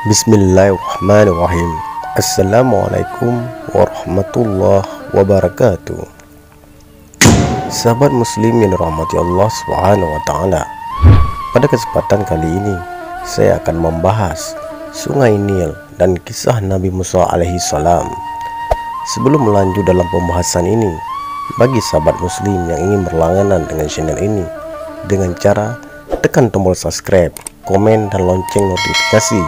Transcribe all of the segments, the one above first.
Bismillahirrahmanirrahim. Assalamualaikum warahmatullahi wabarakatuh. Sahabat muslim yang dirahmati Allah Subhanahu wa taala. Pada kesempatan kali ini saya akan membahas Sungai Nil dan kisah Nabi Musa alaihi salam. Sebelum melanjut dalam pembahasan ini, bagi sahabat muslim yang ingin berlangganan dengan channel ini dengan cara tekan tombol subscribe, komen dan lonceng notifikasi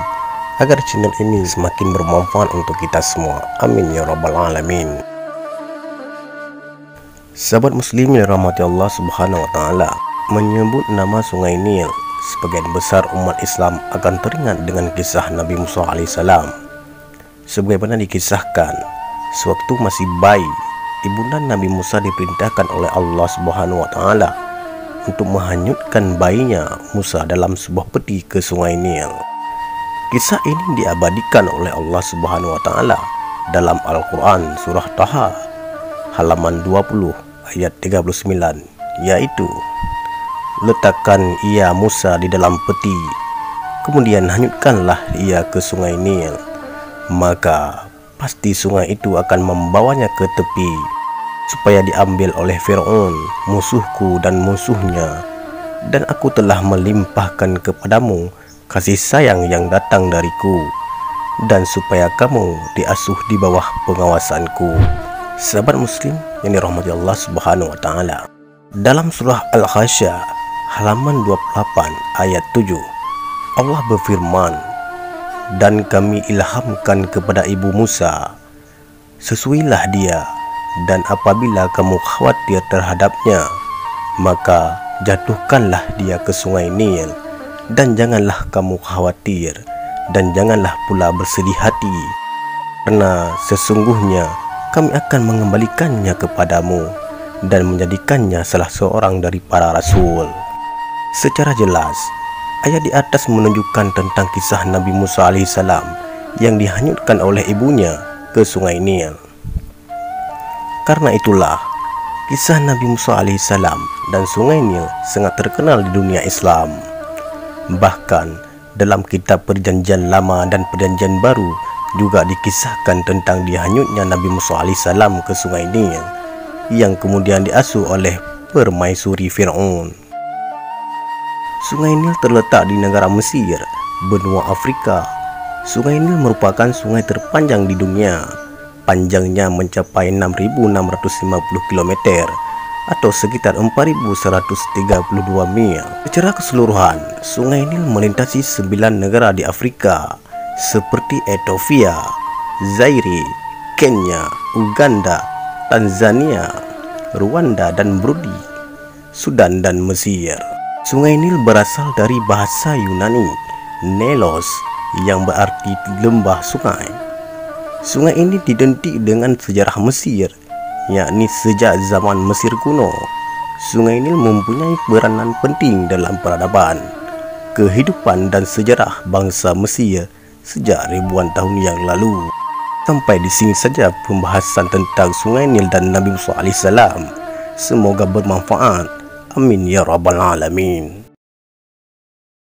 agar channel ini semakin bermanfaat untuk kita semua. Amin ya rabbal alamin. Sahabat muslim yang dirahmati Allah Subhanahu wa taala, menyebut nama Sungai Nil, sebagian besar umat Islam akan teringat dengan kisah Nabi Musa alaihissalam. Sebagaimana dikisahkan, sewaktu masih bayi, ibunda Nabi Musa diperintahkan oleh Allah Subhanahu wa taala untuk menghanyutkan bayinya Musa dalam sebuah peti ke Sungai Nil. Kisah ini diabadikan oleh Allah Subhanahu wa taala dalam Al-Qur'an surah Taha halaman 20 ayat 39, yaitu letakkan ia Musa di dalam peti, kemudian hanyutkanlah ia ke Sungai Nil, maka pasti sungai itu akan membawanya ke tepi supaya diambil oleh Fir'aun musuhku dan musuhnya, dan aku telah melimpahkan kepadamu kasih sayang yang datang dariku, dan supaya kamu diasuh di bawah pengawasanku. Sahabat muslim yang dirahmati Allah Subhanahu wa taala, dalam surah Al-Ghasyiyah halaman 28 ayat 7, Allah berfirman, dan kami ilhamkan kepada ibu Musa, susuilah dia, dan apabila kamu khawatir terhadapnya, maka jatuhkanlah dia ke Sungai Nil, dan janganlah kamu khawatir, dan janganlah pula bersedih hati, karena sesungguhnya kami akan mengembalikannya kepadamu dan menjadikannya salah seorang dari para rasul. Secara jelas, ayat di atas menunjukkan tentang kisah Nabi Musa alaihissalam yang dihanyutkan oleh ibunya ke Sungai Nil. Karena itulah, kisah Nabi Musa alaihissalam dan Sungai Nil sangat terkenal di dunia Islam. Bahkan dalam kitab Perjanjian Lama dan Perjanjian Baru juga dikisahkan tentang dihanyutnya Nabi Musa alaihissalam ke Sungai Nil yang kemudian diasuh oleh permaisuri Fir'aun. Sungai Nil terletak di negara Mesir, benua Afrika. Sungai Nil merupakan sungai terpanjang di dunia. Panjangnya mencapai 6.650 km atau sekitar 4.132 mil. Secara keseluruhan, Sungai Nil melintasi 9 negara di Afrika seperti Ethiopia, Zaire, Kenya, Uganda, Tanzania, Rwanda dan Burundi, Sudan dan Mesir. Sungai Nil berasal dari bahasa Yunani Nelos yang berarti lembah sungai. Sungai ini identik dengan sejarah Mesir, yakni sejak zaman Mesir kuno. Sungai Nil mempunyai peranan penting dalam peradaban, kehidupan dan sejarah bangsa Mesir sejak ribuan tahun yang lalu. Sampai di sini saja pembahasan tentang Sungai Nil dan Nabi Musa alaihissalam. Semoga bermanfaat. Amin ya rabbal alamin.